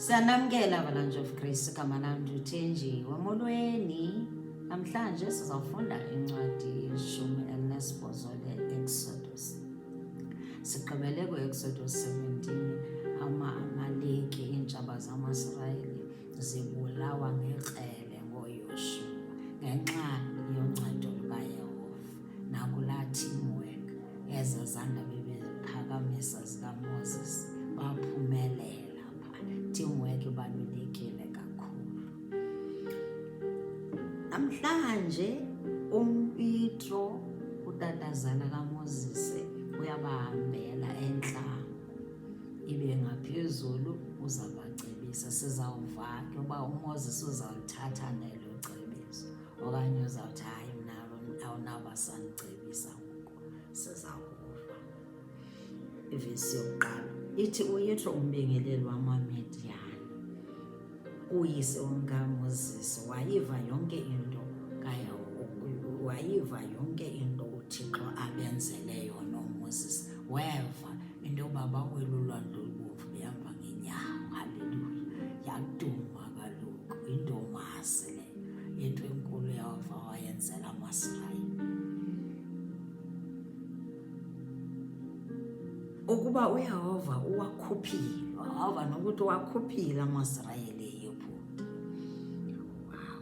Siyanamkela abalandeli of Grace, igama lami uThenjiwe Molweni. Namhlanje sizawufunda incwadi yeshumi elinesibhozo le-Exodus. Sigqibele ku-Exodus 17, Amaleki, iintshaba zamaSirayeli zibulawa ngekrele ngoYoshua ngenxa yoncedo lukaYehova nakulaa teamwork ezezandla bebephakamisa zikaMoses baphumelela. Teamwork ibalulekile kakhulu. Namhlanje uYitro, utatazala kaMoses, uyabahambela entlango, ibe ngaphezulu uzabacebisa. Sizawuva ke uba uMoses uzawuthatha nelo cebiso okanye uzawuthi hayi mna awunaba sandicebisa ngoku. Sizawuva. Ivesi yokuqala ithi uYitro, umbingeleli wamaMidiyani, uyise womkaMoses, wayiva yonke into uThixo abenzele yona uMoses. Weva into yoba bawela ulwandle olubomvu behamba ngeenyawo. Haleluya, yakuduma kaloku intomasi le, into enkulu Yehova wayenzela amaSirayeli. Ukuba uYehova uwakhuphile, wava nokuthi wakhuphile amaSirayeli eyiphutha. Wow.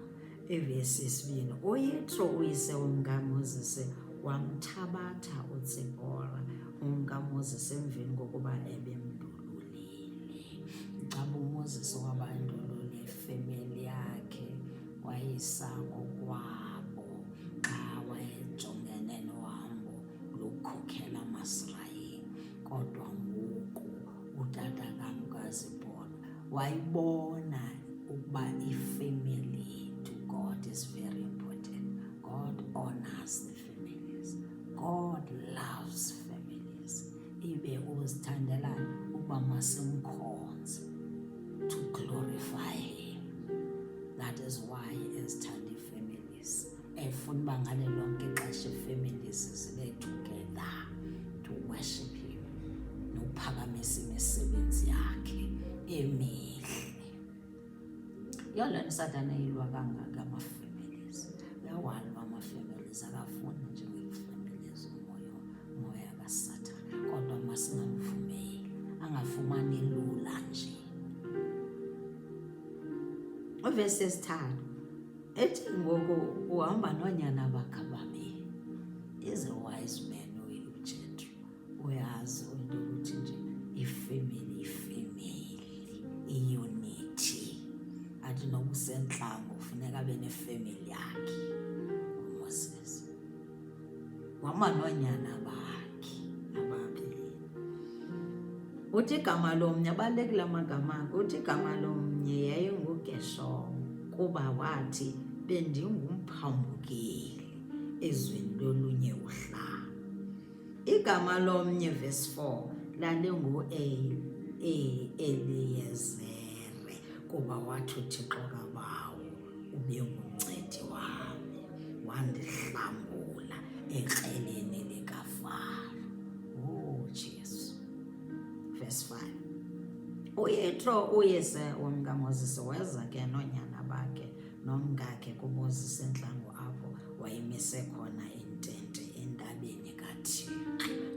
Ivesi 2, uYitro uyise womkaMoses wamthabatha uTsipora umkaMoses emveni kokuba ebemndululile. Caba uMoses wabandulula ifemeli yakhe, wayisa ngokwabo xa wayejongene nohambo lokukhokhela amaSirayeli. Kodwa ngoku utata kaZipora wayibona ukuba ifamily to God is very important. God honors the families. God loves families. Ibe uzithandela ukuba masimkhonze to glorify him. That is why ezithanda ii-families. Efuna uba ngale lonke ixesha ii-families zibe together to worship him, nokuphakamisa imisebenzi yakhe emihle. Yiyo le nto uSathane eyilwa kangaka ama-families. Uyawalwa ama-families, akafuni njenge-families umoya kaSathane. Kodwa masingamvumeli, angafumani lula nje. Ivesi 3 ethi ngoku uhamba noonyana bakhe ababini. Is a wise man uJethro. Uyazi into ukuthi nje ifamily, i-unity. Athi nokusentlango kufuneka abe nefamily yakhe. uMoses wama noonyana bakhe ababini. Uthi igama lomnye, abalulekile amagama akhe, uthi igama lomnye yayinguGeshom kuba wathi bendingumphambukeli ezweni lolunye uhlanga. Igama lomnye, verse 4, lalingu-Eliyezere kuba wathi uThixo kabawo ubengumncedi wami, wandihlambula ekreleni likaFaro. Oh Jesu. Verse 5, uYitro uyise womkaMoses weza ke noonyana bakhe nomkakhe kuMoses entlango apho wayemise khona intente entabeni kaThixo.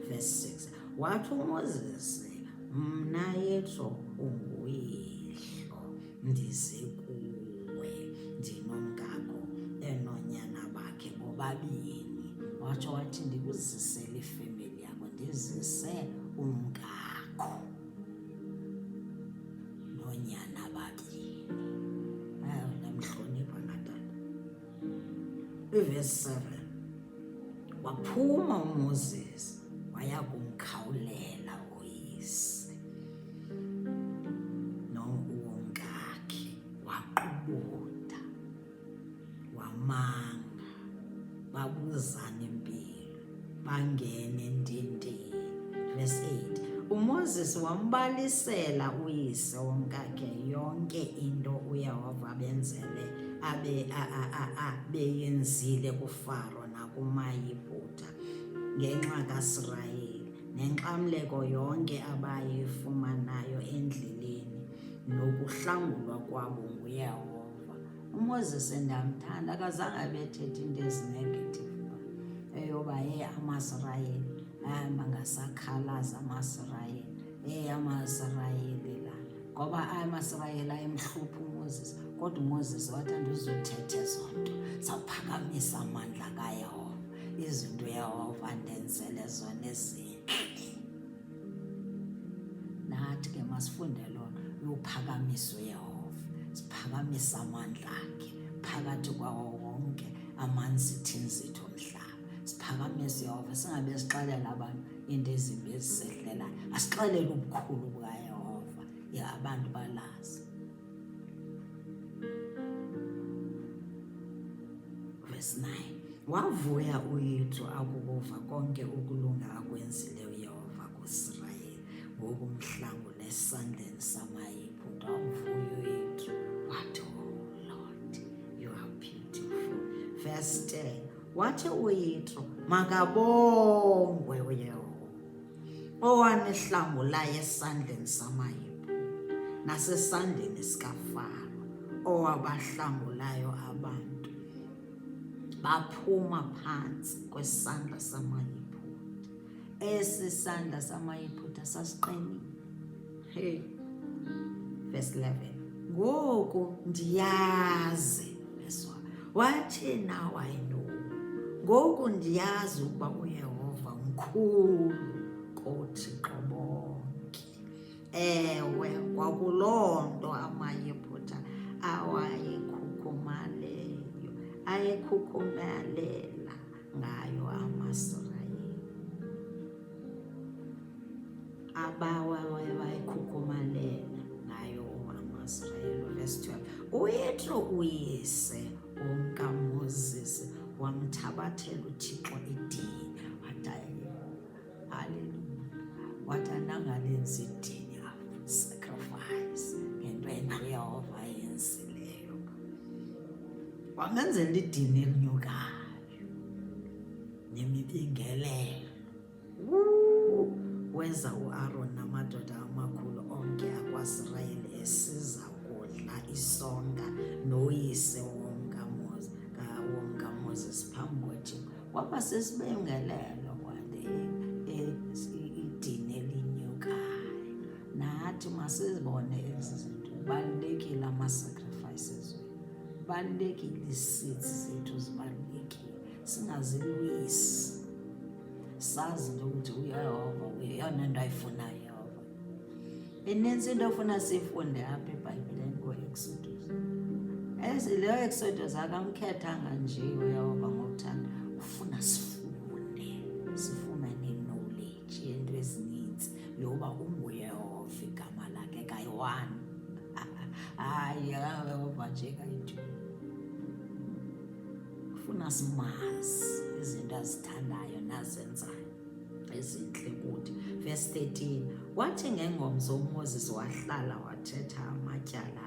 Verse 6, wathi uMoses, mna Yitro unguyihlo, ndize kuwe ndinomkakho enoonyana bakhe bobabini. Watsho wathi ndikuzisele ifemeli yakho, ndizise umkakho noonyana babini. Ndamhlonipha natata. Verse 7, waphuma uMoses waya kumkhawulela uyise nomkakhe, waqubuda wamanga, babuzana impilo, bangena endindini. Verse 8, uMoses wambalisela uyise womkakhe yonke into uYehova abenzele beyenzile kuFaro nakumaYibhuta ngenxa kaSirayeli, nenxamleko yonke abayifumanayo endleleni nokuhlala ukuhlangulwa kwabo nguYehova. uMoses ndamthanda, akazange abethetha into ezinegative eyoba amasirayeli bangasakhalaza amasirayeli amasirayeli la, ngoba amasirayeli ayemhlupha uMoses, kodwa uMoses wathanda uzothetha zonto, zawuphakamisa amandla kaYehova, izinto uYehova ndenzele zona ezinhle. Nathi ke masifunde loo nto yophakamisa uYehova, siphakamisa amandla akhe phakathi kwawo wonke amanzithinzitho omhlaba. Siphakamisa uYehova, singabe sixelela abantu into ezimbi ezisehlelayo, asixelele ubukhulu bukaYehova, abantu balazi. Verse 9, wavuya uYitro akukuva konke ukulunga akwenzile uYehova ku-Israyeli ngokumhlangula esandleni samaYiphutha. Wavuya uYitro wathi, oh Lord, you are beautiful. Verse 10, wathi uYitro, makabongwe uYehova owanihlangulayo esandleni samaYiphutha nasesandleni sikaFaro, owabahlangulayo abantu baphuma phansi kwesandla samaYiphutha. Esi sandla samaYiphutha sasiqinile. Verse 11, ngoku ndiyazi, wathi now I know, ngoku ndiyazi ukuba uYehova mkhulu koothixo bonke. Ewe, kwakuloo nto amaYiphutha ayekhukhumalela ngayo amasirayeli, abawayekhukhumalela ngayo amasirayeli. Verse 12, uYitro uyise womkaMoses wamthabathela uThixo idini, wathi anangalenzi idini sacrifice ngento entle uYehova ayenzileyo. Wamenzela idini elinyukayo nemibingelelo. Weza uAaron namadoda amakhulu onke akwaSirayeli esiza kudla isonka noyise womkaMoses phambi kweThixo. Kwaba sesibingelelo idini elinyukayo. Nathi masizibone ezi zinto, kubalulekile ama-sacrifices, kubalulekile ii-seeds zethu, zibalulekile, singazilwisi, sazi into ukuthi uYehova uyeyona nto ayifunayo uYehova. Inintsi into ofuna siyifunde apha eBhayibhileni ngo-Exodus. Leyo Exodus akamkhethanga nje uYehova ngokuthanda, ufuna sifumane knowledge yento ezininzi yoba unguYehova, igama lakhe kayi-one. Hayi, akaYehova nje kayi-two. Ufuna simazi izinto azithandayo nazenzayo ezinhle kuthi. Verse 13, wathi ngengomso uMoses wahlala wathetha amatyala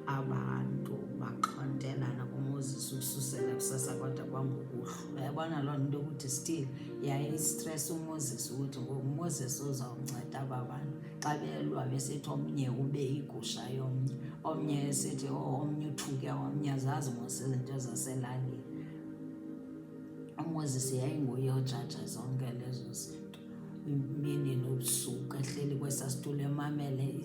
abantu baxhontelana kuMoses ukususela kusasa kwada kwangokuhlwa. Uyabona loo nto ukuthi still yayistress uMoses ukuthi ngoku uMoses uzawunceda aba bantu xa belwa besithi omnye ube igusha yomnye, omnye esithi omnye uthuke omnye, azazi mos izinto zaselalini. uMoses yayinguye ojaja zonke lezo zinto, imini nobusuku ehleli kwesasitulo emamele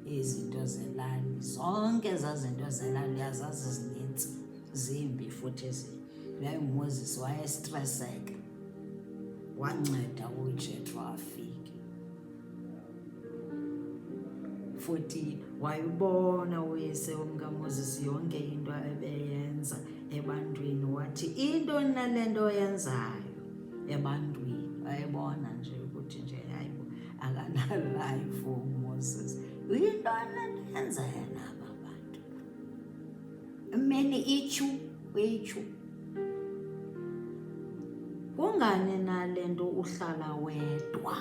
izinto zelali, zonke ezaa zinto zelali yazazi zinintsi, zimbi futhi ezinye. YayinguMoses wayestreseka, wanceda uJethro afike. Futhi wayibona uyise womkaMoses yonke into ebeyenza ebantwini, wathi into nale nto oyenzayo ebantwini. Wayibona nje ukuthi nje hayi akanalife uMoses, into nento yenza yena aba bantu. Imini itshu kungani nale nto uhlala wedwa.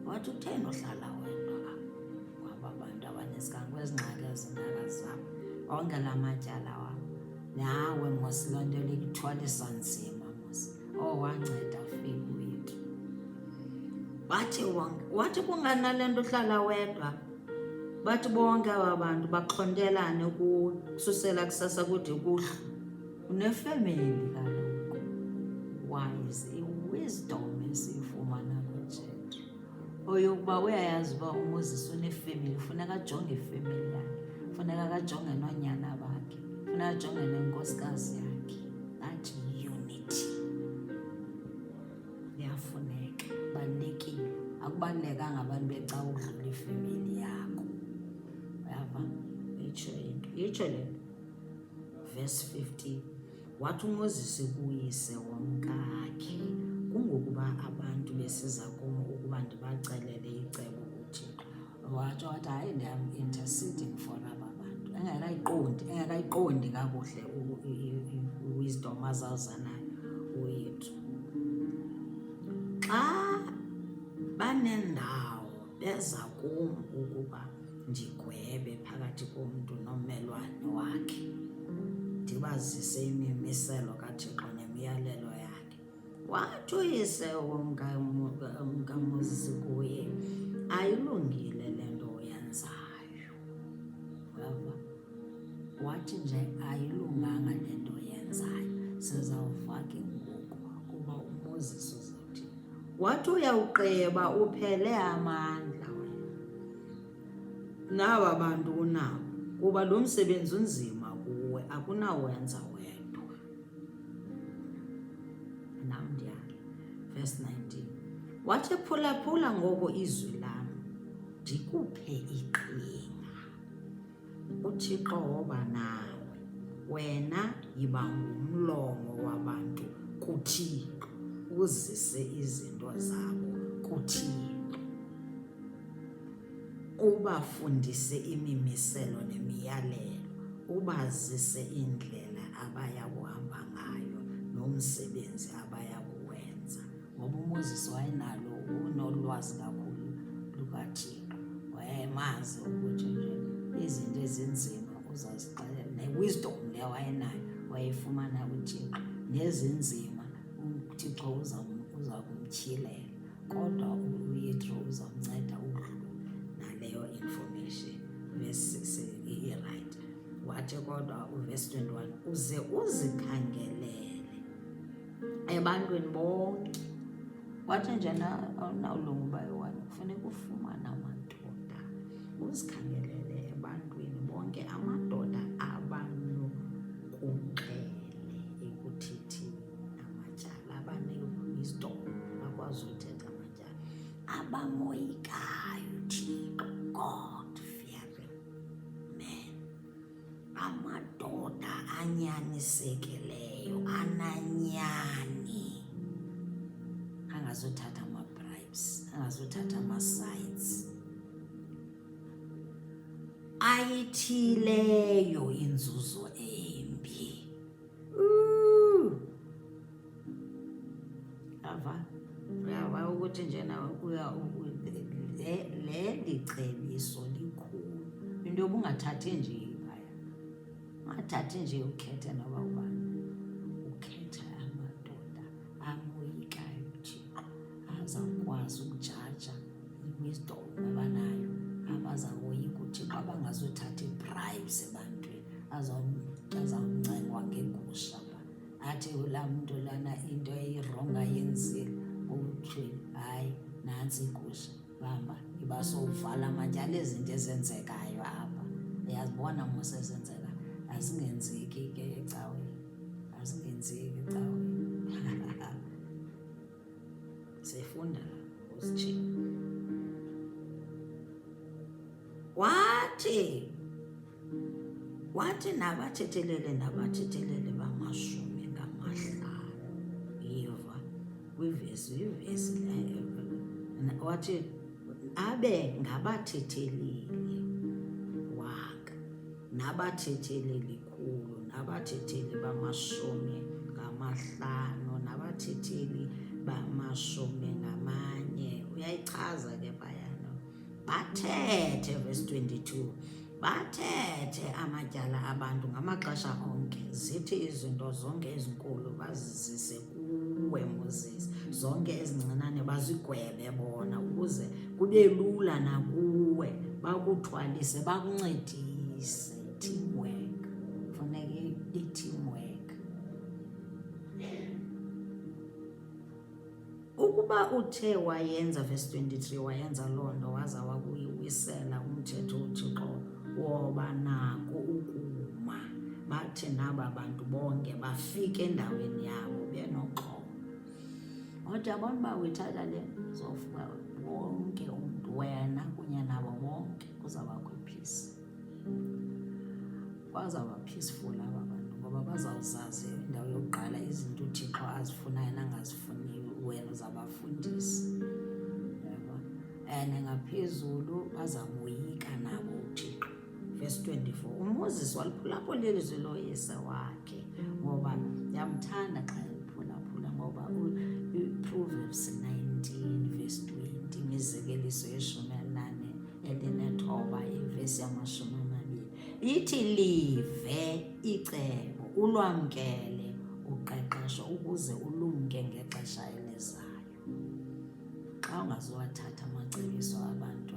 Wathi utheni uhlala wedwa kwaba bantu abanesikanga kwezingxaki ezingaka zabo, onke la matyala wabo. Nawe mos loo nto likuthwalisa nzima mos. Wanceda afike uYitro. Wathi kungani nale nto uhlala wedwa. bathi bonke aba bantu baqhontelane kususela kusasa kude kuhlu. Unefemeli kaloku. Wise, i-wisdom esiyifumana kuJethro. Oyokuba uyayazi uba uMoses unefemeli, funeka ajonge ifemeli yakhe, funeka kajonge noonyana bakhe, funeka ajonge nenkosikazi yakhe. That unity iyafuneka, balulekile. Akubalulekanga abantu becawa udlula ifemeli yakho. Uyava? Itsho le nto. Verse 15. Wathi uMoses kuyise womkakhe, kungokuba abantu besiza kum ukuba ndibacelele icebo kuThixo. Watsho wathi hayi, I'm interceding for aba bantu. Engakayiqondi kakuhle i-wisdom azawuza nayo uYethro. Xa banendawo beza kum ukuba ndigwebe phakathi komntu nommelwane wakhe, ndibazise imimiselo kaThixo nemiyalelo yakhe. Wathi uyise kaMoses kuye, ayilungile le nto uyenzayo. Uyava? Wathi nje ayilunganga le nto uyenzayo, sizawuva ke ngoku kuba uMoses uzawuthi. Wathi uyawugqiba uphele amandla wena naba bantu unabo, kuba lo msebenzi unzima kuwe, akunawenza wedwa. Nam ndiyala. Verse 19. Wathi phulaphula ngoko izwi lam, ndikuphe iqhinga. uThixo woba nawe, wena yiba ngumlomo wabantu kuThixo, uzise izinto zabo kuThixo, ubafundise imimiselo nemiyalelo, ubazise indlela abaya kuhamba ngayo nomsebenzi abaya kuwenza. Ngoba uMoses wayenalo unolwazi kakhulu lukaThixo, wayemazi ukuthi nje izinto ezinzima uzazixelela, ne-wisdom le wayenayo wayefumana kuThixo, nezinzima uThixo uza kumtyhilela, kodwa uYethro uzamnceda udlula naleyo information. Verse 6 i-right. Wathi kodwa uverse 21, uze uzikhangelele ebantwini bonke. Wathi njena awunawulunga uba yi-1, kufuneka ufumane amadoda, uzikhangelele ebantwini bonke amadoda abanokunxele ekuthetheni amatyala, abanewisdom, bakwazi uthetha amatyala, abamoyikayo Thixo, God-fearing men, amadoda anyanisekileyo, ananyani, angazuthatha ama-bribes, angazuthatha ama-sides, ayithileyo inzuzo embi. Uyava ukuthi njena le licebiso likhulu. Into yoba ungathathi nje phaya, ungathathi nje ukhethe noba ubani, ukhethe amadoda amoyikayo Thixo, azawukwazi ukujaja i-wisdom abanayo, abazawoyika uThixo, abangazuthatha ii-bribes ebantwini, azawuncengwa ngegusha athi laa mntu lana into eyirongo ayenzile, uthi hayi nantsi igusha, bahamba ibasowuvala amatyala ezinto ezenzekayo apha. Uyazibona mos ezenzeka, azingenzeki ke ecaweni, azingenzeki ecaweni. Sifunda usitshini. Wathi nabathethelele bamashumi ngamahlanu. Yiva kwivesi wathi abe ngabathetheleli waka, nabathetheleli khulu, nabathetheli bamashumi ngamahlanu, nabathetheli bamashumi ngamanye. Uyayichaza ke phayana. Bathethe, verse 22, bathethe amatyala abantu ngamaxesha onke, zithi izinto zonke ezinkulu bazizise kuwe Moses, zonke ezincinane bazigwebe bona, ukuze kube lula nakuwe bakuthwalise, bakuncedise. Teamwork, funeke i-teamwork. Ukuba uthe wayenza, verse 23, wayenza loo nto waza wakuyiwisela umthetho uThixo woba nako ukuma, bathi naba bantu bonke bafike endaweni yabo benoxolo. Kodwa abantu bawithatha le zofuka wonke umntu, wena kunye nabo bonke kuzawubakho i-peace. Bazawuba peaceful aba bantu ngoba bazawuzazi indawo yokuqala izinto uThixo azifunayo nangazifuniyo, wena uzabafundisa. And ngaphezulu bazamoyika nabo uThixo. Verse 24, uMoses waliphulaphula ilizwi loyise wakhe ngoba yamthanda xa eliphulaphula, ngoba Proverbs 19 verse 20, imizekeliso ye-19 ivesi yamashumi amabili ithi, live icebo, ulwamkele uqeqesho ukuze ulumke ngexesha elizayo. Xa ungazowathatha amacebiso abantu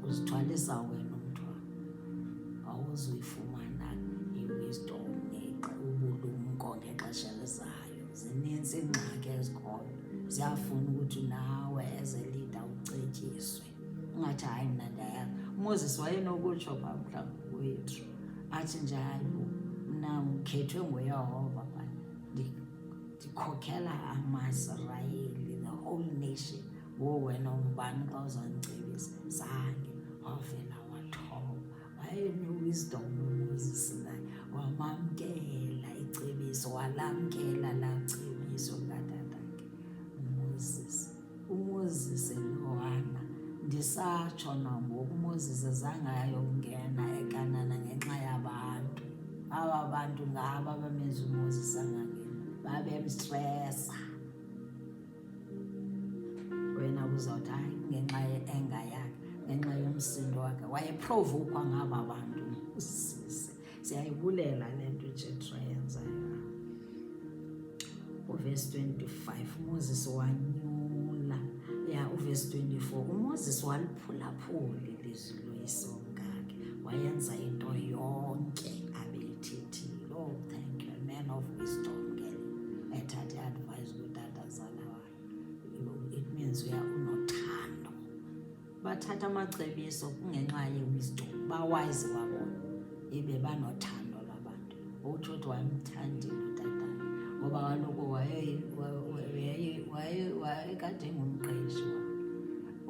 uzithwalisa wena umthwalo, awuzuyifumana i-wisdom, ubulumko ngexesha elizayo. Zinintsi iingxaki ezikhoyo, ziyafuna ukuthi nawe as a leader ucetyiswe, ungathi hayi mna ndayazi. uMoses wayenokutsho phaa mhlawumbi wethu athi nje, hayi mna ukhethwe nguYehova ndikhokhela amaSirayeli, the whole nation. Wena umbani xa uzandicebisa? Zange wavela wathoba. Wayene-wisdom uMoses naye, wamamkela icebiso, walamkela laa cebiso likatatake uMoses noHana. Ndisatsho nangoku uMoses zange ayongena eKanana ngenxa yabantu. Aba bantu ngaba bamenza uMoses angangeni, babemstresa. Wena uzawuthi hayi ngenxa ye-enga yakhe, ngenxa yomsindo wakhe, wayeprovokwa ngaba bantu uMoses. Siyayibulela le nto uJethro yenzayo. Uverse 25, uMoses wanyula. Uverse 24, uMoses waliphulaphula ilizwi loyise womkakhe, wayenza into yonke abeyithethile. Oh, thank you, man of wisdom. Ke ethathe advice kutatazala wakhe, it means unothando. Bathatha amacebiso kungenxa ye-wisdom, bawazi wabona, ibe banothando lwabantu. Utsho uthi wayemthandile utatana ngoba kaloku wayekade engumqeshi wakhe.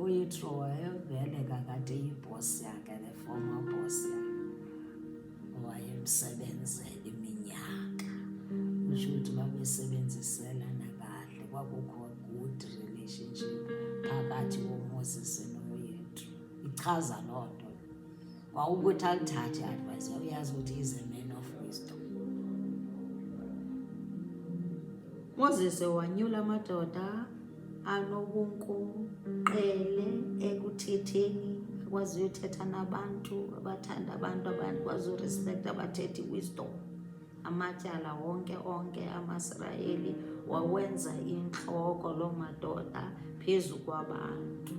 uYitro wayevele kakade yibhosi yakhe, the former boss yakhe, wayemsebenzela iminyaka. Usho ukuthi babesebenziselana kahle, kwakukho good relationship phakathi koMoses noYitro. Ichaza loo nto kwaukuthi alithathe i-advice, uyazi ukuthi is a man of wisdom. Moses wanyula amadoda anobunkuqele ekuthetheni, akwaziyo uthetha nabantu, abathanda abantu, akwazi urespect, abathetha wisdom. Amatyala onke amaSirayeli wawenza intloko loo madoda phezu kwabantu,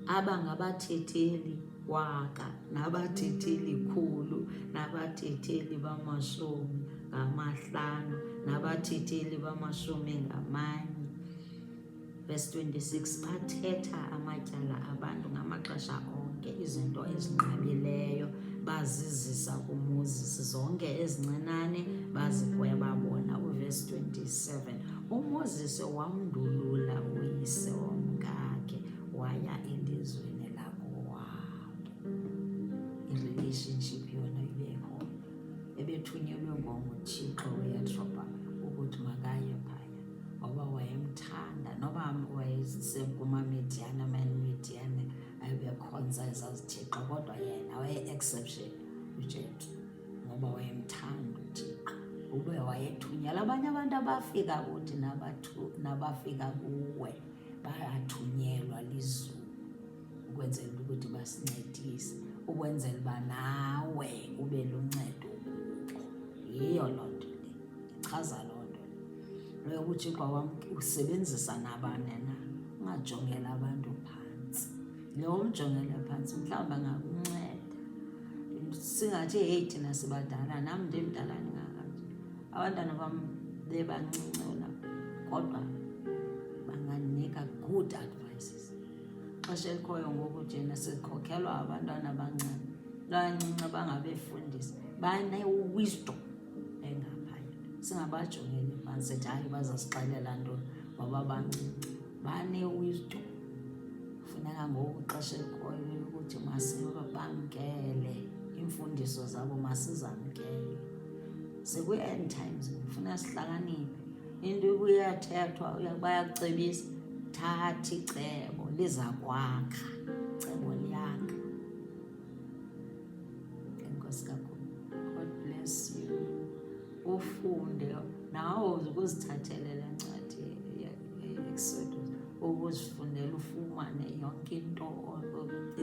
abangabathetheli 1,000 nabathetheli 100 nabathetheli bamashumi 500 nabathetheli bamashumi 4. Verse 26, bathetha amatyala abantu ngamaxesha onke, izinto ezinqabileyo bazizisa kuMoses, zonke ezincinane bazigweba bona. Uverse 27, uMoses wamndulula uyise womkakhe waya elizweni lakowabo. I-relationship yona ibekho, ebethunyelwe ngoThixo uYethro ukuthi makaye phaya ngoba wayemthanda, noba wayesekumamidiyani, amanimidiyani ayebekhonza ezazithixo, kodwa yena waye-exception uJethro ngoba wayemthanda uThixo. Ube wayethunyelwa abanye abantu abafika kuthi nabafika kuwe bayathunyelwa lizulu ukwenzela ukuthi basincedise, ukwenzela uba nawe ube luncedo kubo. Yiyo loo nto le, ichaza loo nto le yokuthi uShixo usebenzisa nabani na, ungajongela abantu phantsi. lo mjongele phansi mhlawumbi angakunceda. Singathi hey thina sibadala, nam ndimdala ndingakanje, abantwana bam bebancinci kodwa banganika good advices. Xesha elikhoyo ngoku thina sikhokhelwa abantwana abancinci bangabefundisi, bane-wisdom engaphaya. Singabajongeli phantsi sithi hayi bazasixelela ntoni ngoba bancinci, bane-wisdom. Funeka ngoku xesha elikhoyo ukuthi masibamkele imfundiso zabo, masizamkele. Sekwi-end times kufuna sihlakaniphe. Into iyathethwa, bayakucebisa, thatha icebo liza kwakha, icebo liyakha. Enkosi kakhulu. God bless you. Ufunde nawe ukuzithathele le ncwadi ye-Exodus, ukuzifundela ufumane yonke into,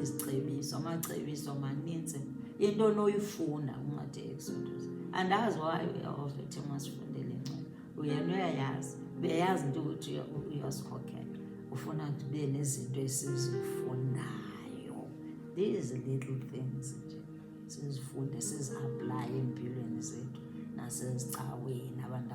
izicebiso, amacebiso manintsi, into onoyifunda kwincwadi ye-Exodus. Andazi why uyothi masifundele incwadi, uyena uyayazi, uyayazi into ukuthi uyasikhokhela, ufuna kube nezinto esizifundayo. These little things nje sizifunde, sizi-aplaye empilweni zethu nasezicaweni abantu